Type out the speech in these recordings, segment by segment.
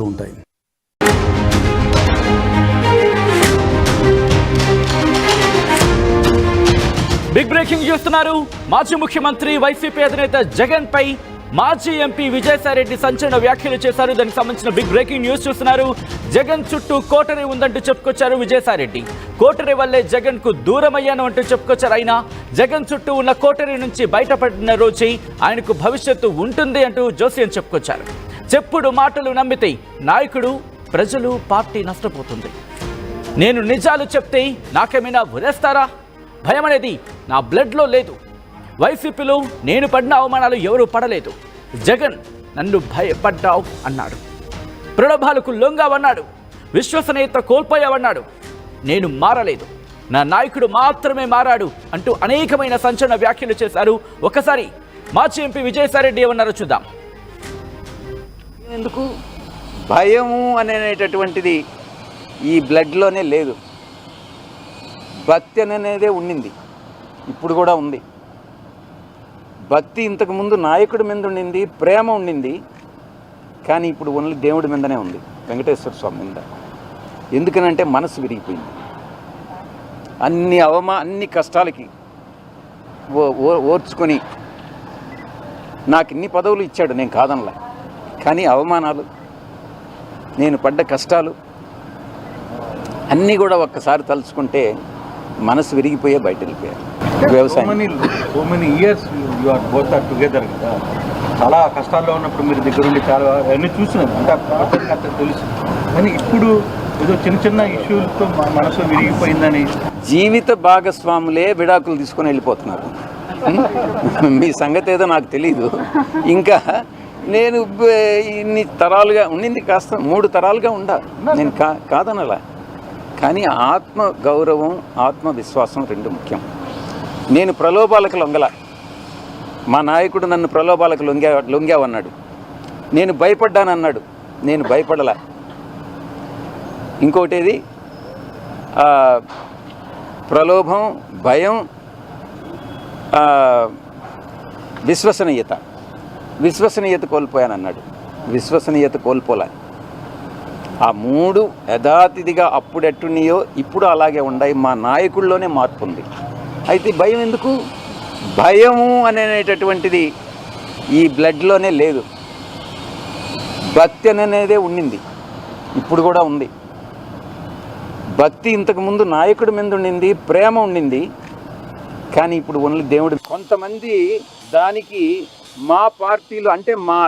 ఉంటాయి. Big breaking చూస్తున్నారు. మాజీ ముఖ్యమంత్రి వైసీపీ అధినేత జగన్ పై మాజీ ఎంపీ విజయసాయిరెడ్డి సంచలన వ్యాఖ్యలు చేశారు. దానికి సంబంధించిన బిగ్ బ్రేకింగ్ న్యూస్ చూస్తున్నారు. జగన్ చుట్టూ కోటరీ ఉందంటూ చెప్పుకొచ్చారు విజయసాయిరెడ్డి. కోటరీ వల్లే జగన్ కు దూరం అయ్యాను అంటూ చెప్పుకొచ్చారు. అయినా జగన్ చుట్టూ ఉన్న కోటరీ నుంచి బయటపడిన రోజే ఆయనకు భవిష్యత్తు ఉంటుంది అంటూ జోస్యం చెప్పుకొచ్చారు. చెప్పుడు మాటలు నమ్మితే నాయకుడు, ప్రజలు, పార్టీ నష్టపోతుంది. నేను నిజాలు చెప్తే నాకేమైనా వదిలేస్తారా? భయం అనేది నా బ్లడ్లో లేదు. వైసీపీలో నేను పడిన అవమానాలు ఎవరూ పడలేదు. జగన్ నన్ను భయపడ్డావు అన్నాడు. ప్రలోభాలకు లొంగావన్నాడు. విశ్వసనీయత కోల్పోయావన్నాడు. నేను మారలేదు, నా నాయకుడు మాత్రమే మారాడు అంటూ అనేకమైన సంచలన వ్యాఖ్యలు చేశారు. ఒకసారి మాజీ ఎంపీ విజయసాయిరెడ్డి ఏమన్నారో చూద్దాం. ఎందుకు భయము అనేటటువంటిది ఈ బ్లడ్లోనే లేదు. భక్తి అనేదే ఉండింది, ఇప్పుడు కూడా ఉంది. భక్తి ఇంతకుముందు నాయకుడి మీద ఉండింది, ప్రేమ ఉండింది. కానీ ఇప్పుడు ఓన్లీ దేవుడి మీదనే ఉంది, వెంకటేశ్వర స్వామి మీద. ఎందుకనంటే మనసు విరిగిపోయింది. అన్ని కష్టాలకి ఓర్చుకొని నాకు ఇన్ని పదవులు ఇచ్చాడు, నేను కాదనలా. కానీ అవమానాలు, నేను పడ్డ కష్టాలు అన్నీ కూడా ఒక్కసారి తలుచుకుంటే మనసు విరిగిపోయే బయట వెళ్ళిపోయారు. వ్యవసాయం so many years you are both are together కదా. చాలా కష్టాల్లో ఉన్నప్పుడు మీరు దగ్గరుండి చాలా అన్నీ చూసినారు, అంటే అతనికి తెలుసు. కానీ ఇప్పుడు ఏదో చిన్న ఇష్యూలతో మనసు విరిగిపోయిందని జీవిత భాగస్వాములే విడాకులు తీసుకొని వెళ్ళిపోతున్నారు. మీ సంగతి ఏదో నాకు తెలీదు. ఇంకా నేను ఇన్ని తరాలుగా ఉండింది, కాస్త 3 తరాలుగా నేను కాదనలా. కానీ ఆత్మ గౌరవం, ఆత్మవిశ్వాసం రెండు ముఖ్యం. నేను ప్రలోభాలకు లొంగల. మా నాయకుడు నన్ను ప్రలోభాలకు లొంగావన్నాడు. నేను భయపడ్డానన్నాడు, నేను భయపడలా. ఇంకోటేది ప్రలోభం, భయం, విశ్వసనీయత కోల్పోయానన్నాడు. విశ్వసనీయత కోల్పోలే. ఆ 3 యథాతిథిగా అప్పుడెట్టున్నాయో ఇప్పుడు అలాగే ఉన్నాయి. మా నాయకుల్లోనే మార్పు ఉంది. అయితే భయం ఎందుకు? భయము అనేటటువంటిది ఈ బ్లడ్లోనే లేదు. భక్తి అనేదే ఉండింది, ఇప్పుడు కూడా ఉంది. భక్తి ఇంతకుముందు నాయకుడి మీద ఉండింది, ప్రేమ ఉండింది. కానీ ఇప్పుడు ఓన్లీ దేవుడు. కొంతమంది దానికి మా పార్టీలో, అంటే మా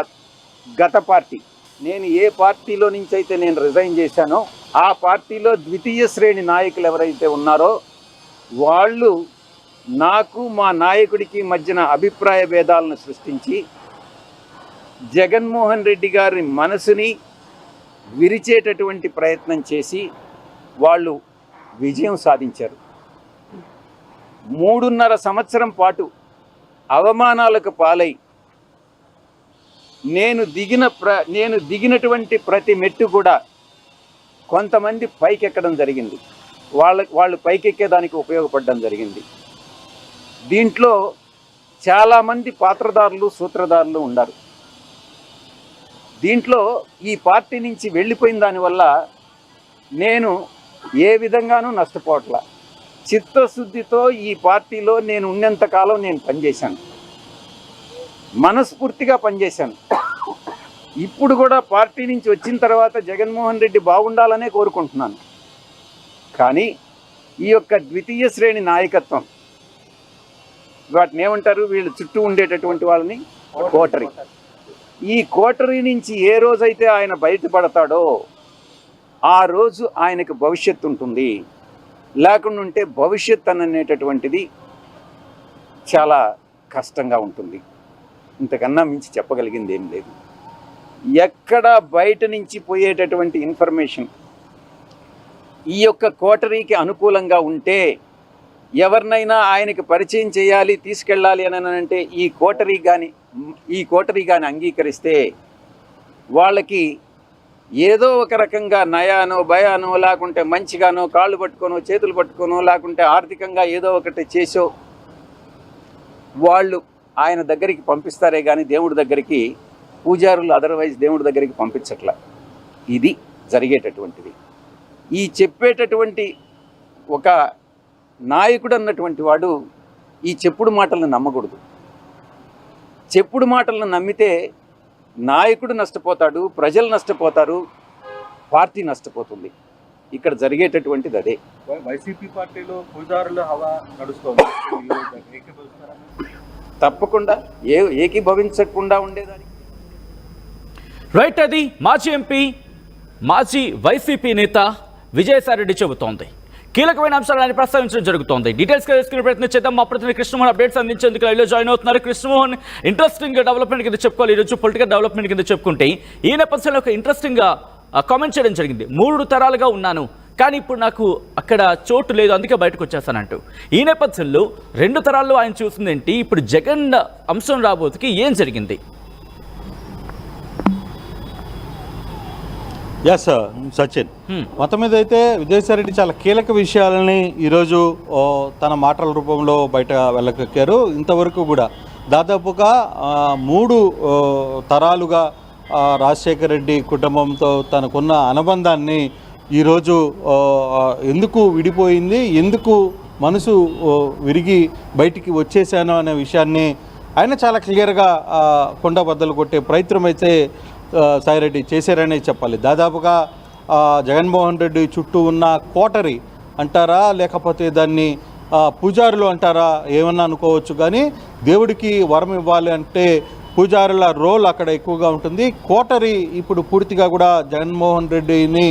గత పార్టీ, నేను ఏ పార్టీలో నుంచి అయితే నేను రిజైన్ చేశానో ఆ పార్టీలో ద్వితీయ శ్రేణి నాయకులు ఎవరైతే ఉన్నారో వాళ్ళు నాకు, మా నాయకుడికి మధ్యన అభిప్రాయ భేదాలను సృష్టించి జగన్మోహన్ రెడ్డి గారి మనసుని విరిచేటటువంటి ప్రయత్నం చేసి వాళ్ళు విజయం సాధించారు. 3.5 సంవత్సరం పాటు అవమానాలకు పాలై నేను దిగినటువంటి ప్రతి మెట్టు కూడా కొంతమంది పైకెక్కడం జరిగింది. వాళ్ళు పైకెక్కేదానికి ఉపయోగపడడం జరిగింది. దీంట్లో చాలామంది పాత్రదారులు, సూత్రధారులు ఉన్నారు. దీంట్లో ఈ పార్టీ నుంచి వెళ్ళిపోయిన దానివల్ల నేను ఏ విధంగానూ నష్టపోవట్లా. చిత్తశుద్ధితో ఈ పార్టీలో నేను ఉన్నంతకాలం నేను పనిచేశాను, మనస్ఫూర్తిగా పనిచేశాను. ఇప్పుడు కూడా పార్టీ నుంచి వచ్చిన తర్వాత జగన్మోహన్ రెడ్డి బాగుండాలనే కోరుకుంటున్నాను. కానీ ఈ యొక్క ద్వితీయ శ్రేణి నాయకత్వం, వాటిని ఏమంటారు, వీళ్ళు చుట్టూ ఉండేటటువంటి వాళ్ళని కోటరీ. ఈ కోటరీ నుంచి ఏ రోజైతే ఆయన బయటపడతాడో ఆ రోజు ఆయనకు భవిష్యత్తు ఉంటుంది. లేకుండా ఉంటే భవిష్యత్ అనేటటువంటిది చాలా కష్టంగా ఉంటుంది. ఇంతకన్నా మించి చెప్పగలిగింది ఏం లేదు. ఎక్కడ బయట నుంచి పోయేటటువంటి ఇన్ఫర్మేషన్ ఈ యొక్క కోటరీకి అనుకూలంగా ఉంటే, ఎవరినైనా ఆయనకి పరిచయం చేయాలి, తీసుకెళ్ళాలి అని అంటే ఈ కోటరీ కానీ అంగీకరిస్తే వాళ్ళకి ఏదో ఒక రకంగా నయానో, భయానో, లేకుంటే మంచిగానో, కాళ్ళు పట్టుకోనో, చేతులు పట్టుకోనో, లేకుంటే ఆర్థికంగా ఏదో ఒకటి చేసో వాళ్ళు ఆయన దగ్గరికి పంపిస్తారే కానీ దేవుడి దగ్గరికి పూజారులు అదర్వైజ్ దేవుడి దగ్గరికి పంపించట్లా. ఇది జరిగేటటువంటిది. ఈ చెప్పేటటువంటి ఒక నాయకుడు అన్నటువంటి వాడు ఈ చెప్పుడు మాటలను నమ్మకూడదు. చెప్పుడు మాటలను నమ్మితే నాయకుడు నష్టపోతాడు, ప్రజలు నష్టపోతారు, పార్టీ నష్టపోతుంది. ఇక్కడ జరిగేటటువంటిది అదే. వైసీపీ పార్టీలో పూజారుల హవా నడుస్తోంది. తప్పకుండా ఏకీభవించకుండా ఉండేదానికి. రైట్, అది మాజీ ఎంపీ మాజీ వైసీపీ నేత విజయసాయిరెడ్డి చెబుతోంది. కీలకమైన అంశాలను ప్రస్తావించడం జరుగుతోంది. డీటెయిల్స్ తెలుసుకునే ప్రయత్నం చేద్దాం. మా ప్రతినిధి కృష్ణమోహన్ అప్డేట్స్ అందించేందుకు లైవ్లో జాయిన్ అవుతున్నారు. కృష్ణమోహన్, ఇంట్రెస్టింగ్ డెవలప్మెంట్ కింద చెప్పుకోవాలి, ఈరోజు పొలిటికల్ డెవలప్మెంట్ కింద చెప్పుకుంటే ఈ నేపథ్యంలో ఒక ఇంట్రెస్టింగ్గా కామెంట్ చేయడం జరిగింది. 3 తరాలుగా ఉన్నాను, కానీ ఇప్పుడు నాకు అక్కడ చోటు లేదు, అందుకే బయటకు వచ్చేస్తానంటూ. ఈ నేపథ్యంలో 2 తరాల్లో ఆయన చూసింది ఏంటి, ఇప్పుడు జగన్ అంశం రాబోతుకి ఏం జరిగింది? ఎస్ సచిన్, మొత్తం మీద అయితే విజయసాయిరెడ్డి చాలా కీలక విషయాలని ఈరోజు తన మాటల రూపంలో బయట వెళ్ళకెక్కారు. ఇంతవరకు కూడా దాదాపుగా 3 తరాలుగా రాజశేఖర రెడ్డి కుటుంబంతో తనకున్న అనుబంధాన్ని ఈరోజు ఎందుకు విడిపోయింది, ఎందుకు మనసు విరిగి బయటికి వచ్చేసాను అనే విషయాన్ని ఆయన చాలా క్లియర్గా కొండ బద్దలు కొట్టే ప్రయత్నం అయితే సాయిరెడ్డి చేశారనే చెప్పాలి. దాదాపుగా జగన్మోహన్ రెడ్డి చుట్టూ ఉన్న కోటరీ అంటారా, లేకపోతే దాన్ని పూజారులు అంటారా, ఏమన్నా అనుకోవచ్చు. కానీ దేవుడికి వరం ఇవ్వాలి అంటే పూజారుల రోల్ అక్కడ ఎక్కువగా ఉంటుంది. కోటరీ ఇప్పుడు పూర్తిగా కూడా జగన్మోహన్ రెడ్డిని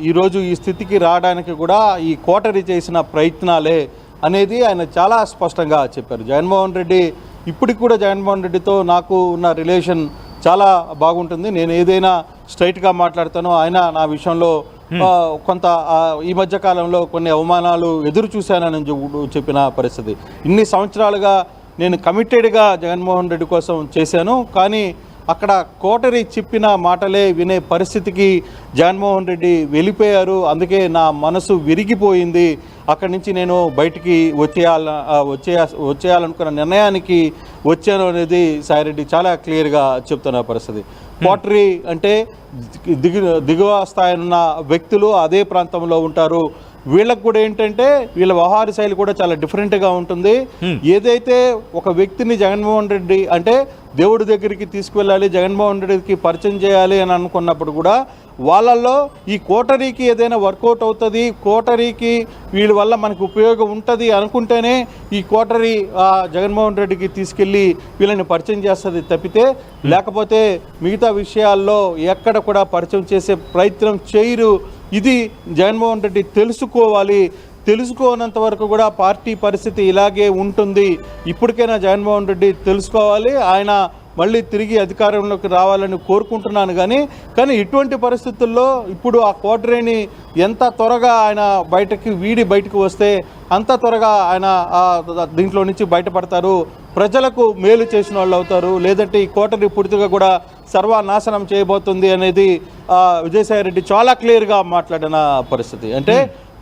ఈరోజు ఈ స్థితికి రావడానికి కూడా ఈ కోటరీ చేసిన ప్రయత్నాలే అనేది ఆయన చాలా స్పష్టంగా చెప్పారు. జగన్మోహన్ రెడ్డి ఇప్పటికి కూడా జగన్మోహన్ రెడ్డితో నాకు ఉన్న రిలేషన్ చాలా బాగుంటుంది. నేను ఏదైనా స్ట్రైట్గా మాట్లాడతానో, ఆయన నా విషయంలో కొంత ఈ మధ్య కాలంలో కొన్ని అవమానాలు ఎదురు చూశానని చెప్పిన పరిస్థితి. ఇన్ని సంవత్సరాలుగా నేను కమిటెడ్గా జగన్మోహన్ రెడ్డి కోసం చేశాను, కానీ అక్కడ కోటరీ చెప్పిన మాటలే వినే పరిస్థితికి జగన్మోహన్ రెడ్డి వెళ్ళిపోయారు. అందుకే నా మనసు విరిగిపోయింది. అక్కడి నుంచి నేను బయటికి వచ్చేయాలనుకున్న నిర్ణయానికి వచ్చాను అనేది సాయిరెడ్డి చాలా క్లియర్గా చెప్తున్న పరిస్థితి. కోటరీ అంటే దిగువ స్థాయి ఉన్న వ్యక్తులు అదే ప్రాంతంలో ఉంటారు. వీళ్ళకు కూడా ఏంటంటే వీళ్ళ వ్యవహార శైలి కూడా చాలా డిఫరెంట్గా ఉంటుంది. ఏదైతే ఒక వ్యక్తిని జగన్మోహన్ రెడ్డి అంటే దేవుడి దగ్గరికి తీసుకువెళ్ళాలి, జగన్మోహన్ రెడ్డికి పరిచయం చేయాలి అని అనుకున్నప్పుడు కూడా వాళ్ళల్లో ఈ కోటరీకి ఏదైనా వర్కౌట్ అవుతుంది, కోటరీకి వీళ్ళ వల్ల మనకు ఉపయోగం ఉంటుంది అనుకుంటేనే ఈ కోటరీ జగన్మోహన్ రెడ్డికి తీసుకెళ్ళి వీళ్ళని పరిచయం చేస్తుంది తప్పితే, లేకపోతే మిగతా విషయాల్లో ఎక్కడ కూడా పరిచయం చేసే ప్రయత్నం చేయరు. ఇది జగన్మోహన్ రెడ్డి తెలుసుకోవాలి. తెలుసుకోనంత వరకు కూడా పార్టీ పరిస్థితి ఇలాగే ఉంటుంది. ఇప్పటికైనా జగన్మోహన్ రెడ్డి తెలుసుకోవాలి. ఆయన మళ్ళీ తిరిగి అధికారంలోకి రావాలని కోరుకుంటున్నాను. కానీ ఇటువంటి పరిస్థితుల్లో ఇప్పుడు ఆ కోటరీని ఎంత త్వరగా ఆయన బయటకు వస్తే అంత త్వరగా ఆయన దీంట్లో నుంచి బయటపడతారు, ప్రజలకు మేలు చేసిన వాళ్ళు అవుతారు. లేదంటే ఈ కోటరీ పూర్తిగా కూడా సర్వనాశనం చేయబోతుంది అనేది విజయసాయిరెడ్డి చాలా క్లియర్గా మాట్లాడిన పరిస్థితి. అంటే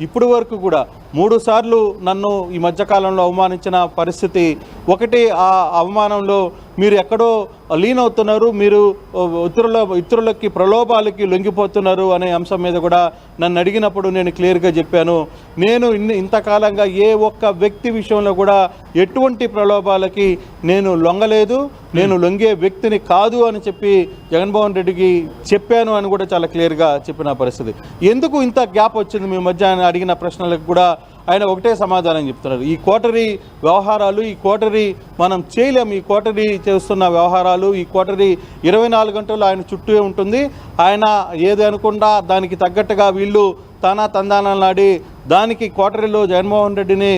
ఇప్పుడు వరకు కూడా 3 సార్లు నన్ను ఈ మధ్యకాలంలో అవమానించిన పరిస్థితి. ఒకటి, ఆ అవమానంలో మీరు ఎక్కడో లీనవుతున్నారు, మీరు ఇతరులకి ప్రలోభాలకి లొంగిపోతున్నారు అనే అంశం మీద కూడా నన్ను అడిగినప్పుడు నేను క్లియర్గా చెప్పాను. నేను ఇంతకాలంగా ఏ ఒక్క వ్యక్తి విషయంలో కూడా ఎటువంటి ప్రలోభాలకి నేను లొంగలేదు, నేను లొంగే వ్యక్తిని కాదు అని చెప్పి జగన్మోహన్ రెడ్డికి చెప్పాను అని కూడా చాలా క్లియర్గా చెప్పిన పరిస్థితి. ఎందుకు ఇంత గ్యాప్ వచ్చింది మీ మధ్య ఆయన అడిగిన ప్రశ్నలకు కూడా ఆయన ఒకటే సమాధానం చెప్తున్నారు. ఈ కోటరీ వ్యవహారాలు, ఈ కోటరీ మనం చేయలేము, ఈ కోటరీ చేస్తున్న వ్యవహారాలు, ఈ కోటరీ 24 గంటలు ఆయన చుట్టూ ఉంటుంది. ఆయన ఏది అనుకుండా దానికి తగ్గట్టుగా వీళ్ళు తందానాలాడి దానికి కోటరీలో జగన్మోహన్ రెడ్డిని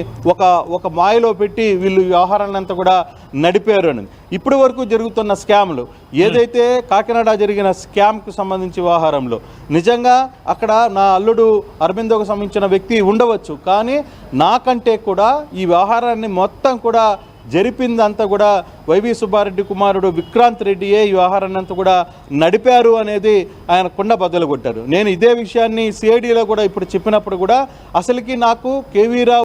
ఒక మాయలో పెట్టి వీళ్ళు వ్యవహారాన్ని అంతా కూడా నడిపారు అని. ఇప్పటి వరకు జరుగుతున్న స్కామ్లు ఏదైతే కాకినాడ జరిగిన స్కామ్కు సంబంధించి వ్యవహారంలో నిజంగా అక్కడ నా అల్లుడు అరవిందోకు సంబంధించిన వ్యక్తి ఉండవచ్చు, కానీ నాకంటే కూడా ఈ వ్యవహారాన్ని మొత్తం కూడా జరిపిందంతా కూడా వైవి సుబ్బారెడ్డి కుమారుడు విక్రాంత్ రెడ్డియే ఈ వ్యవహారాన్ని అంతా కూడా నడిపారు అనేది ఆయన కుండ బద్దలు కొట్టారు. నేను ఇదే విషయాన్ని సిఐడిలో కూడా ఇప్పుడు చెప్పినప్పుడు కూడా అసలుకి నాకు కేవీ రావు